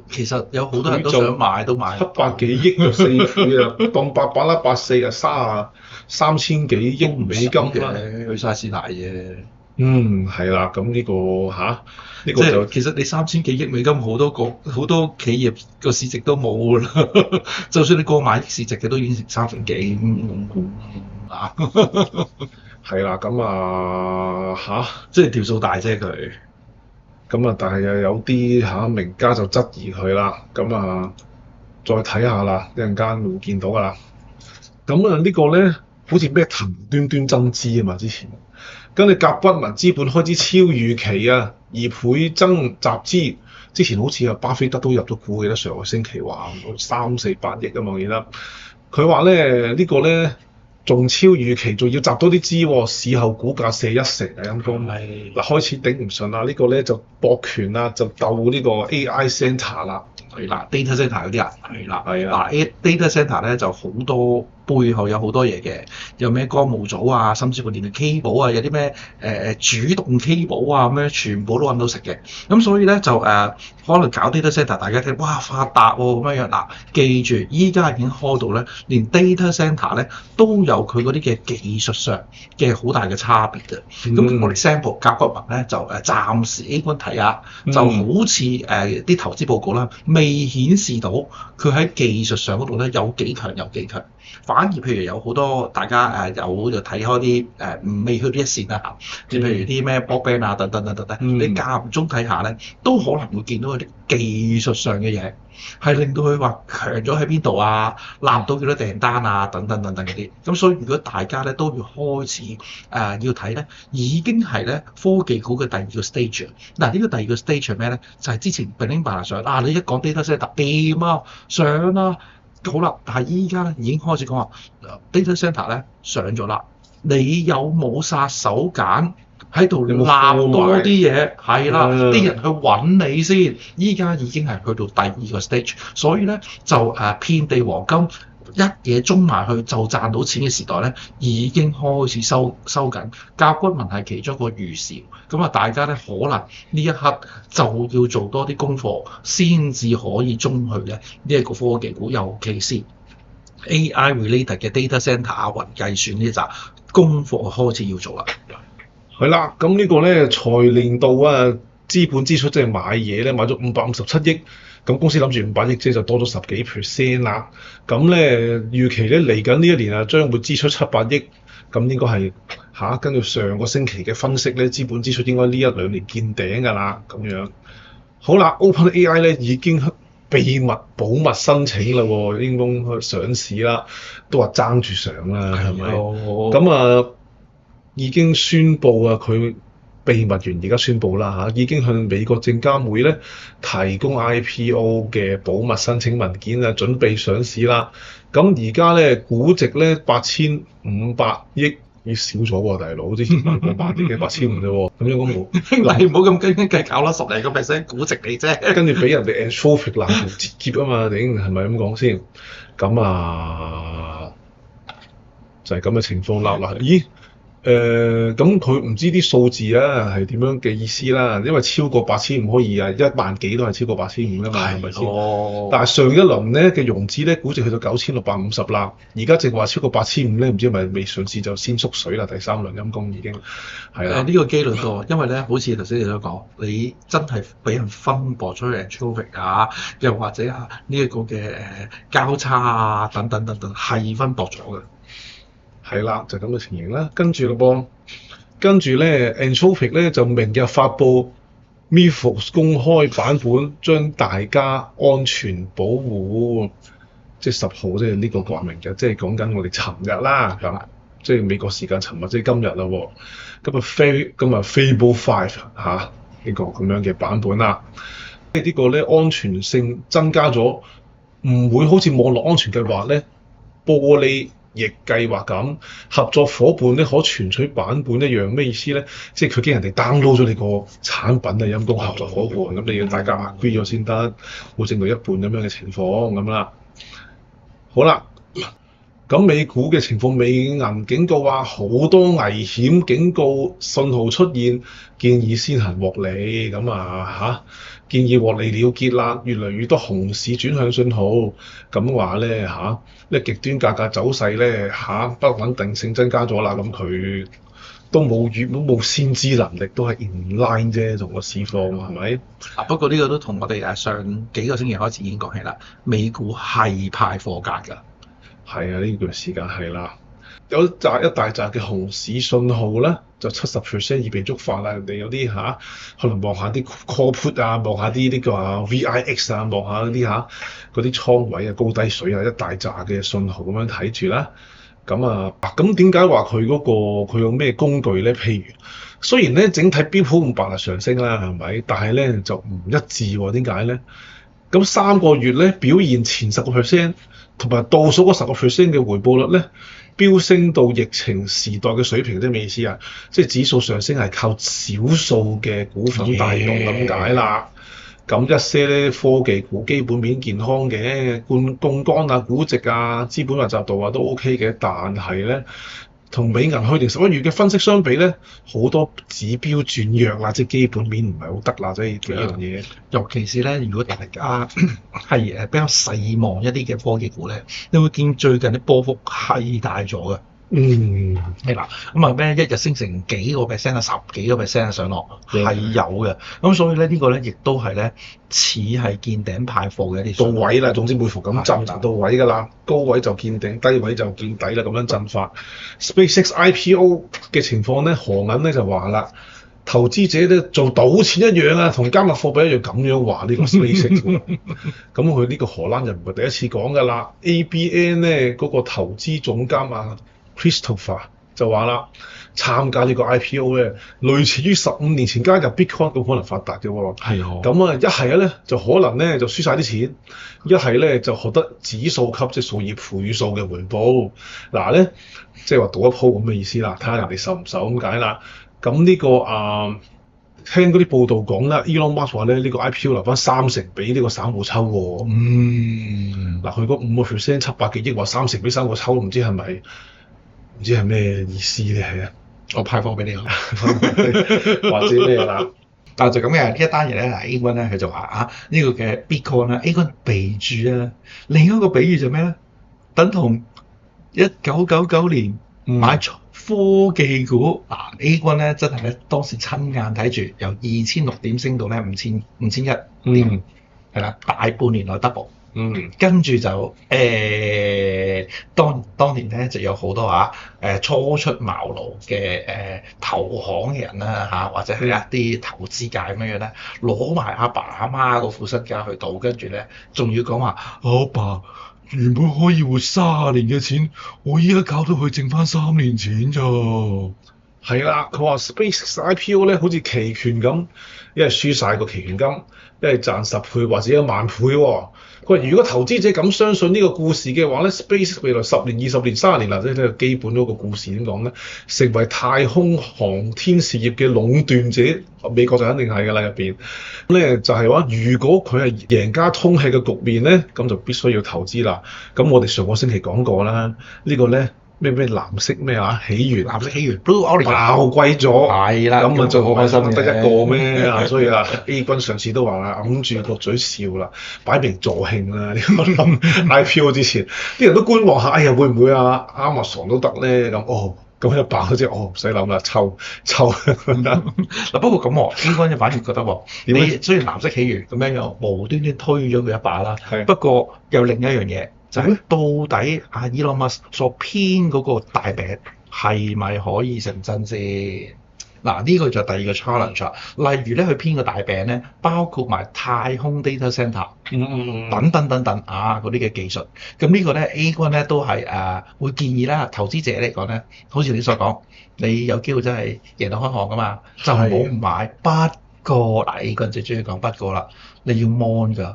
其實有好多人都想買，都買700幾億就4倍啊，當800啦，84啊，3000幾億美金嘅，去晒市大嘢。係啦，咁呢個呢個就其實你3000幾億美金，好多企業個市值都冇㗎啦。就算你過萬億市值嘅，都已經成3成幾係啦，咁啊嚇，即係條數大啫佢。咁啊，但係又有啲名家就質疑佢啦，咁啊再睇下啦，一陣間會見到噶啦。咁啊呢個咧好似咩藤端端增資啊嘛，之前跟住甲骨文資本開支超預期啊，而倍增集資。之前好似啊巴菲特都入咗股嘅啦，上個星期話300-400億啊嘛，我記得。佢話咧呢個咧仲超預期，仲要集多啲資喎，事後股價瀉1成啊，陰公。係嗱開始頂唔順啦，呢個咧就博權啦，就鬥呢個 AI Center 啦。係啦，data centre 嗰啲啊，係啦，係嗱，data centre 咧就好多背後有好多嘢嘅，有咩光模組啊，甚至乎連 cable 啊，有啲咩主動 cable 啊咁樣，全部都揾到食嘅。咁所以咧就可能搞 data centre，大家聽哇發達喎咁樣樣。嗱，記住依家已經開到咧，連 data centre 咧都有佢嗰啲嘅技術上嘅好大嘅差別嘅。咁我哋 sample 甲骨文咧就暫時 A 觀睇下，就好似啲投資報告啦，未顯示到佢喺技術上嗰度咧有幾強有幾強，反而譬如有好多大家有就睇開啲未去到一線啦嚇，即係譬如啲咩 broadband 啊等等等等咧，你間唔中睇下咧，都可能會見到佢啲技術上嘅嘢，係令到佢話強咗喺邊度啊，攬到幾多訂單啊等等等等嗰啲。咁所以如果大家咧都要開始要睇咧，已經係咧科技股嘅第二個 stage。嗱，呢個第二個 stage 係咩咧？就係之前 Bloomberg 上你一講 data center 掂啊上啦，好啦，但係依家咧已經開始講話 data center 咧上咗啦，你有冇殺手鐧喺度立多啲嘢？係啦，啲人去揾你先。依家已經係去到第二個 stage，所以咧就遍地黃金。一嘢中埋去就賺到錢嘅時代咧，已經開始收緊。甲骨文係其中一個預兆，咁啊大家咧可能呢一刻就要做多啲功課，先至可以中去咧呢一個科技股，尤其是 AI related 嘅 data center 啊、雲計算呢紮功課開始要做啦。係啦，咁呢個咧財年度啊資本支出即係買嘢咧買咗557億。咁公司諗住500億啫，就多咗10幾%啦。咁咧預期咧嚟緊呢一年啊，將會支出700億。咁應該係根據上個星期嘅分析咧，資本支出應該呢1-2年見頂㗎啦。咁樣好啦 ，OpenAI 咧已經秘密保密申請啦喎，應該上市啦，都話爭住上啦，係咪？咁啊已經宣布啊佢。秘密完而家宣布啦已經向美國證監會咧提供 IPO 嘅保密申請文件啊，準備上市啦。咁而家咧估值咧8500億，已少咗喎，大佬之前800億嘅8500啫喎，咁樣講冇。你唔好咁斤計較啦，10零個%估值嚟啫。跟住俾人哋 Anthropic 攔途截劫啊嘛，頂係咪咁講先？咁啊就係咁嘅情況啦。嗱，咦？咁佢唔知啲數字啊係點樣嘅意思啦，因為超過8500可以1萬幾都係超過8500㗎嘛，係咪先？但係上一輪咧嘅融資咧估值去到9650啦，而家淨話超過8500咧，唔知係咪未上市就先縮水啦，第三輪陰公已經係啦。呢個機率多，因為咧好似頭先你所講，你真係俾人分薄出去 Anthropic 啊，又或者呢一個嘅交叉啊等等等等係分薄咗嘅。係啦，就咁嘅情形啦。跟住咧 Anthropic 咧就明日發布 Mythos 公開版本，將大家安全保護。即係10號，即係呢個話明嘅，即係講緊我哋尋日啦，即係美國時間尋日，即係今日啦。咁啊 Fable 5呢個咁樣嘅版本啦。呢個咧安全性增加咗，唔會好似網絡安全計劃咧玻璃亦計劃咁，合作伙伴咧可存取版本一樣，咩意思咧？即係佢驚人哋 download 咗你個產品啊，陰公合作伙伴，咁你要大家 agree 咗先得，冇剩到一半咁樣嘅情況咁啦。好啦，咁美股嘅情況，美銀警告話好多危險警告信號出現，建議先行獲利。咁建議獲利了結啦，越嚟越多熊市轉向信號，咁話咧極端價格走勢咧不穩定性增加咗啦，咁佢都冇先知能力，都係 in line 啫，同個市況係咪？不過呢個都同我哋上幾個星期開始已經講起啦，美股係派貨價㗎。係啊，呢段時間係啦。有一大扎嘅熊市信號咧，就70%已被觸發啦。人哋有啲可能望下啲 call put 啊，望下啲呢個VIX 啊，望下嗰啲嗰啲倉位啊、高低水啊，一大扎嘅信號咁樣睇住啦。咁點解話佢用咩工具咧？譬如雖然咧整體標普500係上升啦，係咪？但係咧就唔一致喎。點解咧？咁3個月咧表現前10%同埋倒數嗰10% 嘅回報率咧，飆升到疫情時代嘅水平，即係咩意思啊？即係指數上升係靠少數嘅股份帶動咁解啦。咁一些咧科技股基本面健康嘅，槓桿啊、估值啊、資本密集度啊都 OK 嘅，但係咧同美銀去年11月嘅分析相比咧，好多指標轉弱啦，即係基本面唔係好得啦，即係呢樣嘢。尤其是咧，如果大家係比較細望一啲嘅科技股咧，你會見最近啲波幅係大咗嘅。係啦，咁啊咩一日升成幾個 percent 啊、10幾個 percent 上落係有嘅。咁所以咧呢個咧亦都係咧似係見頂派貨嘅一啲到位啦。總之每逢咁震就到位㗎啦，高位就見頂，低位就見底啦，咁樣震法。SpaceX IPO 嘅情況咧，何銀咧就話啦，投資者咧做賭錢一樣啊，同加密貨幣一樣咁樣話呢個 SpaceX。咁佢呢個荷蘭人唔係第一次講㗎啦。ABN 咧嗰個投資總監Christopher 就話啦，參加呢個 IPO 咧，類似於15年前加入 Bitcoin 咁可能發達嘅喎。係啊。咁一係咧就可能咧就輸晒啲錢，一係咧就學得指數級即係數以倍數嘅回報。嗱咧，即係話賭一鋪咁嘅意思啦，睇下人哋受唔受咁解啦。咁呢個聽嗰啲報道講啦 ，Elon Musk 話咧呢個 IPO 留翻30%俾呢個散戶抽喎。嗱，佢嗰5% 700幾億話30%俾散戶抽，唔知係咪？唔知係咩意思咧？係啊，我派貨俾你或者咩啦？但係就咁嘅呢一單嘢咧，A 君咧佢就話呢個嘅 Bitcoin 咧 ，A 君備註啊，另一個比喻就咩咧？等同1999年買科技股，A 君咧真係咧當時親眼睇住由2006點升到咧5100點，係啦，大半年內 double。跟住就當年咧就有好多初出茅廬嘅投行嘅人啦或者係一啲投資界咁樣咧，攞埋阿爸阿媽個副身家去賭，跟住咧仲要講話阿爸原本可以活30年嘅錢，我依家搞到佢剩翻3年錢咋。係啦，佢話 SpaceX IPO 咧好似期權咁，一係輸晒個期權金，一係賺10倍或者1萬倍喎。佢話如果投資者咁相信呢個故事嘅話咧，SpaceX 未來10年、20年、30年啦，即係呢個基本嗰個故事點講咧，成為太空航天事業嘅壟斷者，美國就肯定係㗎啦入邊。咁咧就係話，如果佢係贏家通吃嘅局面咧，咁就必須要投資啦。咁我哋上個星期講過啦，呢個咧。咩藍色咩起源藍色起源 Blue Origin 爆貴咗，係啦，咁就好開心嘅得一個咩所以A 君上次都話啦，揞住個嘴笑啦，擺明助興啦。呢個諗 IPO 之前，啲人都觀望下，哎呀會唔會Amazon 都得咧？咁一爆嗰隻，唔使諗啦，抽嗱。不過咁A 君就反而覺得你雖然藍色起源咁樣又無端端推咗佢一把啦，不過有另一樣嘢。就係到底Elon Musk 所編嗰個大餅係咪可以成真先？嗱，呢個就第二個 challenge 啦。例如咧，佢編個大餅咧，包括埋太空 data center 等等嗰啲嘅技術。咁呢個咧 A 君咧都係會建議啦，投資者嚟講咧，好似你所講，你有機會真係贏到開行噶嘛，就唔好唔買。不過A 君最中意講不過啦，你要 mon 㗎，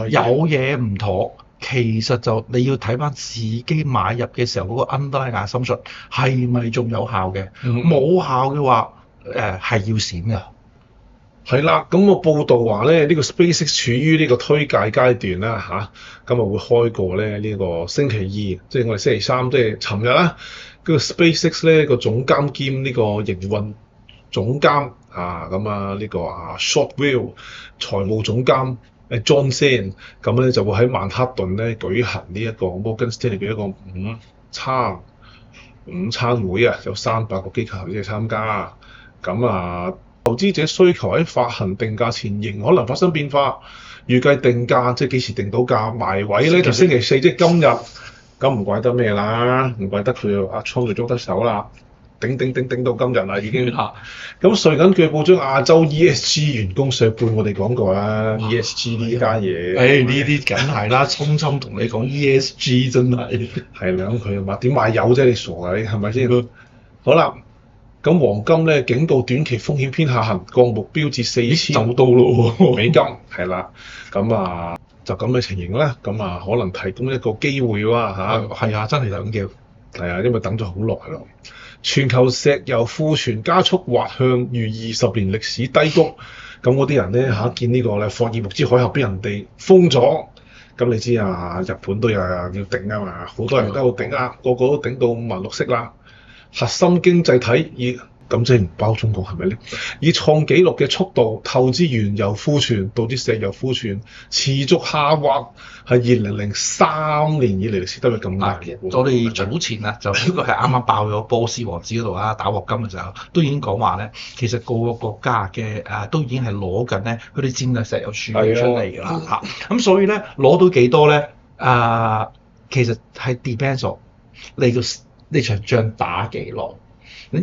有嘢唔妥。其實就你要睇翻自己買入嘅時候嗰個 underlying assumption係咪仲有效嘅？冇效嘅話，係要閃㗎。係啦，咁個報道話咧，呢個 SpaceX 處於呢個推介階段啦咁會開過咧呢個星期2，即係我哋星期3，即係尋日啦。個 SpaceX 咧個總監兼呢個營運總監呢個Short Whale 財務總監。John Zan 咁咧就會喺曼克頓咧舉行呢一個 Morgan Stanley 嘅一個午餐會有300個機構嚟參加。咁投資者需求喺發行定價前仍可能發生變化，預計定價即係幾時定到價埋位咧就星期4，即係今日咁唔怪得咩啦，唔怪得佢阿倉就捉得手啦，頂到今日啦已經嚇。咁瑞緊據報將亞洲 ESG 員工削半，我哋講過啦，ESG 呢家嘢。誒呢啲梗係啦，匆匆同你講 ESG 真係。係啦，咁佢話點買油啫？你傻㗎你係咪先？好啦，咁黃金咧警告短期風險偏下行，降目標至4000就到咯喎美金，係啦，咁啊就咁嘅情形啦，咁啊可能提供一個機會喎嚇。係啊，真係咁叫。係啊，因為等咗好耐咯。全球石油庫存加速滑向逾20年歷史低谷，咁嗰啲人咧見呢個咧霍爾木茲海峽俾人哋封咗，咁你知啊，日本都有要頂啊嘛，好多人都喺度頂啊，個個都頂到五顏六色啦。核心經濟體以咁即係唔包中國係咪咧？以創紀錄嘅速度透支原油庫存，導致石油庫存持續下滑，係2003年以嚟歷史低位咁大嘅。我哋早前啊，就呢個係啱啱爆咗波斯王子嗰度啊，打鑊金嘅時候都已經講話咧，其實個個國家嘅都已經係攞緊咧佢哋戰略石油儲備出嚟㗎啦嚇。咁所以咧攞到幾多咧？其實係 depends on 你場仗打幾耐。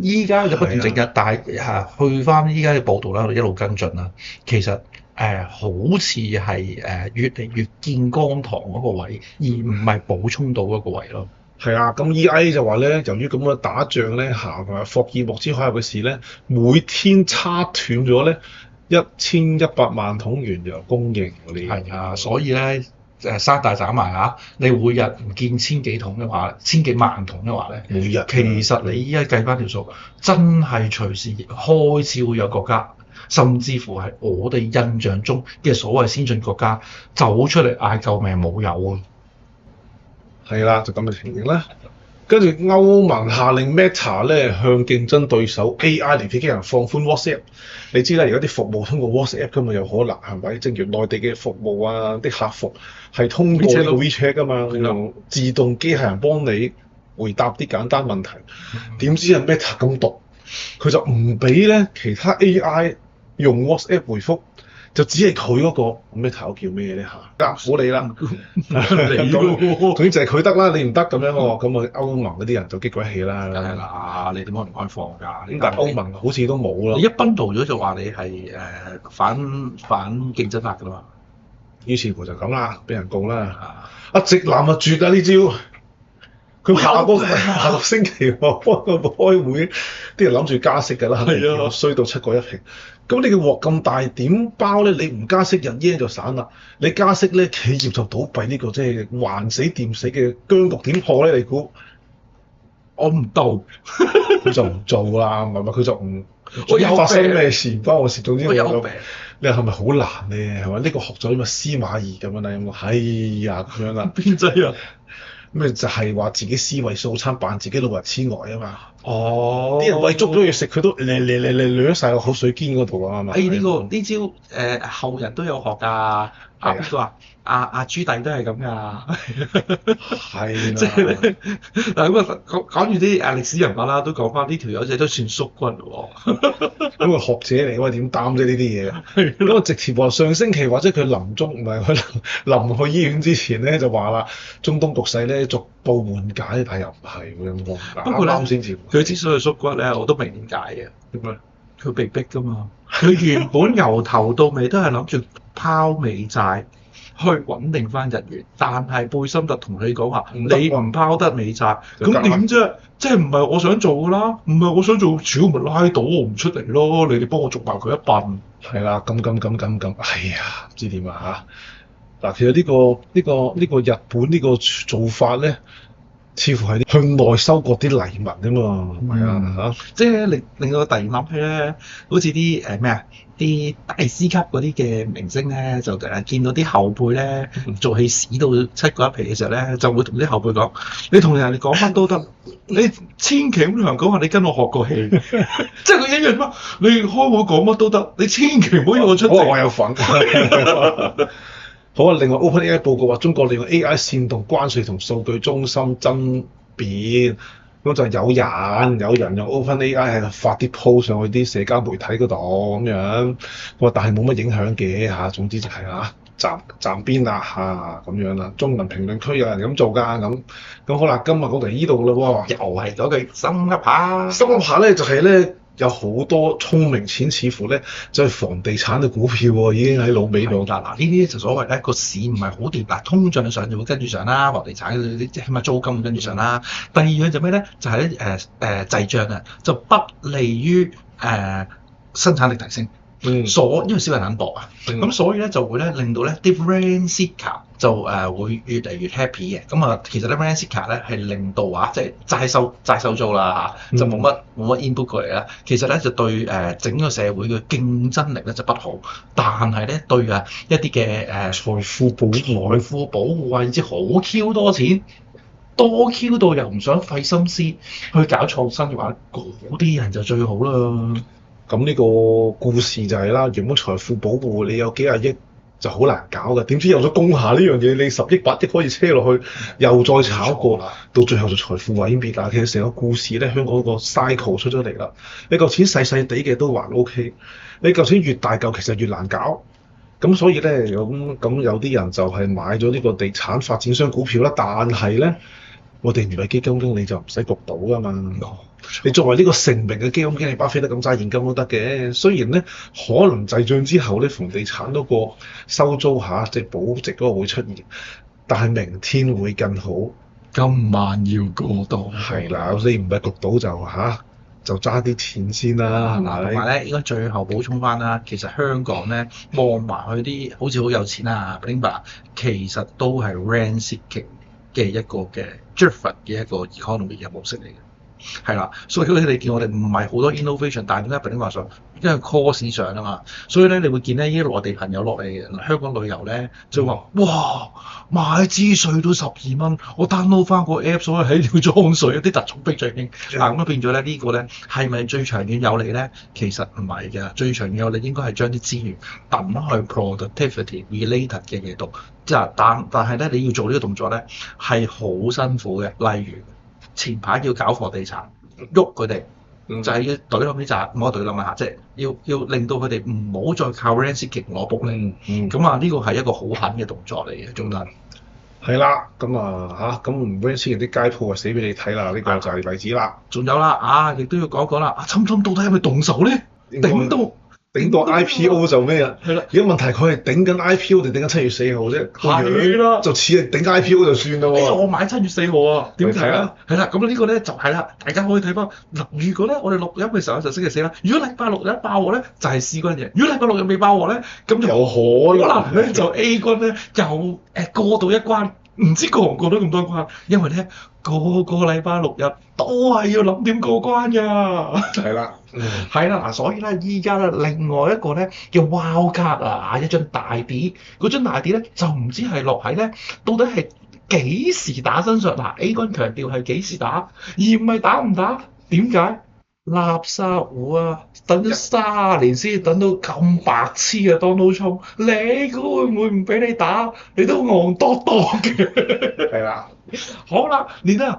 依家就不斷整緊，但係去翻依家嘅報道啦，我哋一路跟進啦。其實好似係越嚟越見光堂嗰個位，而唔係補充到嗰個位咯。係啊，咁 EIA 就話咧，由於咁嘅打仗咧行同埋霍爾木茲海峽嘅事咧，每天叉斷咗咧1100萬桶原油供應。係啊，所以咧山大斬埋啊！你每日唔見千幾桶嘅話，千幾萬桶嘅話咧，每日其實你依家計翻條數，真係隨時開始會有國家，甚至乎係我哋印象中嘅所謂先進國家走出嚟嗌救命冇油啊！係啦，就咁嘅情形啦。跟住歐盟下令 Meta 咧向競爭對手 AI 連結機人放寬 WhatsApp。你知啦，而家啲服務通過 WhatsApp 㗎嘛，有可能係咪？正如內地嘅服務啊，啲客服係通過 WeChat 㗎嘛，用自動機械人幫你回答啲簡單問題。點知啊 Meta 咁毒，佢就唔俾咧其他 AI 用 WhatsApp 回覆。就只係佢嗰個咩頭叫咩咧嚇？唔好理啦，總之就係佢得啦，你唔得咁樣喎，咁啊歐盟嗰啲人就激鬼氣啦。梗係啦，你點可能開放㗎？咁但係歐盟好似都冇咯。你一賓道咗就話你係反競爭法㗎嘛？於是乎就咁啦，俾人告啦。阿直男啊絕啊呢招！佢下個星期幫佢開會，啲人諗住加息㗎啦，係啊，衰到7個1瓶。咁你嘅鑊咁大，點包咧？你唔加息，日耶就散啦；你加息咧，企業就倒閉。呢個即係還死掂死嘅僵局點破咧？你估？我唔到，佢就唔做啦，唔係佢就唔。我有發生咩事唔關我事，總之我有病。你係咪好難咧？係咪呢個學咗啲乜司馬懿咁樣啦？有冇？哎呀咁樣啦。邊劑啊？咩就係話自己思維素餐扮自己老人痴呆啊嘛！哦，啲人餵足咗嘢食，佢都掠晒個口水肩嗰度啊嘛！呢招後人都有學㗎。邊個啊？阿朱棣都係咁㗎。係即係咧嗱咁啊講住啲歷史人物啦，都講翻呢條友仔都算縮骨喎。咁啊學者嚟，我點擔啫呢啲嘢？咁啊直接話上星期或者佢臨臨去醫院之前咧就話啦，中東局勢咧逐步緩解，但係又唔係咁講。不過咧，啱先至佢之所以縮骨咧，我都明點解嘅。點解？佢被逼㗎嘛。佢原本由頭到尾都係諗住拋美債去穩定翻日元，但係貝森特同你講話，你唔拋得美債，咁點啫？即係唔係我想做㗎啦？唔係我想做，屌咪拉倒我唔出嚟咯！你哋幫我續埋佢一笨。係啦，咁，哎呀，唔知點啊嚇！嗱，其實呢個日本呢個做法咧，似乎係向內收割啲黎民啊嘛，係啊嚇！即係令到突然諗起咧，好似啲咩啊？啲大師級嗰啲嘅明星咧，就見到啲後輩咧做戲屎到7個1皮嘅時候咧，就會同啲後輩講：你同人哋講乜都得，你千祈唔好同人講話你跟我學過戲。即係佢一樣乜？你開會講乜都得，你千祈唔好要我出席。我有份。好啊！另外 OpenAI 報告話，中國利用 AI 煽動關稅同數據中心爭辯。咁就有人用 OpenAI 係發啲 post 上去啲社交媒體嗰度咁樣，但係冇乜影響嘅嚇。總之就係站邊啦咁樣啦。中文評論區有人咁做㗎咁好啦，今日我哋呢度啦喎。又係嗰句心噏下。深入下咧就係咧有好多聰明錢，似乎咧就係房地產嘅股票喎，已經喺老尾度。嗱，呢啲就所謂咧個市唔係好掂，嗱通脹上就會跟住上啦，房地產嗰啲即係起碼租金會跟住上啦。第二樣就咩咧？就係咧滯脹啊，就不利於生產力提升。因為少人肯搏啊，咁所以咧就會咧令到咧啲 rent seeker 就會越嚟越 happy 嘅。咁其實咧 rent seeker 咧係令到即係齋收租啦就冇乜input 過嚟啦。其實咧就對整個社會嘅競爭力咧就不好，但係咧對一啲嘅財富保護或者好 Q 多錢。多 Q 到又唔想費心思去搞創新嘅話，嗰啲人就最好啦。咁呢個故事就係啦，原本財富保護你有幾廿億就好難搞嘅，點知有咗工廈呢樣嘢，你10億8億可以車落去，又再炒過，到最後就財富毀滅啦。其實成個故事咧，香港個 cycle 出咗嚟啦。你嚿錢細細地嘅都還 OK，你嚿錢越大嚿其實越難搞。咁所以咧，咁有啲人就係買咗呢個地產發展商股票啦，但係咧，我哋唔係基金經理就唔使焗到噶嘛。你作為呢個成名嘅基金經理，巴菲特咁揸現金都得嘅。雖然咧，可能滯脹之後咧，房地產嗰個收租即係保值嗰個會出現，但係明天會更好。今晚要過到。係啦，你唔係焗到就揸啲錢先啦，係咪？同埋咧，應該最後補充翻啦，其實香港咧望埋去啲好似好有錢啊 Bloomberg 其實都係 rent seeking 嘅一個嘅 driven 嘅一個 economy 嘅模式嚟嘅。係啦，所以你見我哋唔係好多 innovation，但係點解話上？因為 cost 上啊嘛，所以咧你會見咧呢啲內地朋友落嚟香港旅遊咧，就話哇買支水都12蚊，我 download 翻個 app 所以喺條裝水，啲特種兵最興。咁啊變咗咧呢個咧係咪最長遠有利咧？其實唔係嘅，最長遠有利應該係將啲資源抌去 productivity related 嘅嘢度。即係但係咧你要做呢個動作咧係好辛苦嘅，例如。前排要搞房地產，喐佢哋就係要懟冧啲債，唔好懟冧啊！即係要令到佢哋唔好再靠 rent seeking 攞卜嚟。咁呢個係一個好狠嘅動作嚟嘅，仲得係啦。咁咁唔 rent seeking 啲街鋪死俾你睇啦！呢個就係例子啦。仲有啦，亦都要講講啦。侵到底係咪動手咧？頂到 IPO 就咩啊？係啦，而家問題佢係頂緊 IPO 定頂緊7月4號啫。係啦，就似係頂 IPO 就算啦喎。我買7月4號啊，點睇啊？係啦，咁呢個咧就係啦，大家可以睇翻嗱。如果咧我哋錄音嘅時候就星期4啦，如果禮拜6日爆鑊咧就係 C 軍嘅，如果禮拜6日未爆鑊咧，咁就有可能咧就 A 軍咧又過到一關。唔知過唔過到咁多關，因為咧個禮拜6日都係要諗點過關㗎。係啦，係啦嗱，所以咧依家咧另外一個咧叫 wild card 啊，一張大碟，嗰張大碟咧就唔知係落喺咧到底係幾時打身上嗱 A 軍強調係幾時打，而唔係打唔打。點解？垃圾股啊，等咗30年先等到咁白痴嘅 Donald Trump，你估會唔會唔俾你打？你都戇多多嘅。係啦，好啦，連呢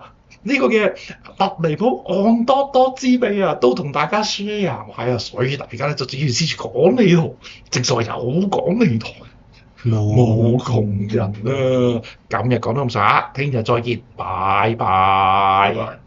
個嘅特離譜戇多多滋味啊，都同大家 share 埋啊，所以大家咧就只要支持港理圖，正所謂有港理圖冇窮人啊。今日講到咁上下，聽日再見，拜拜。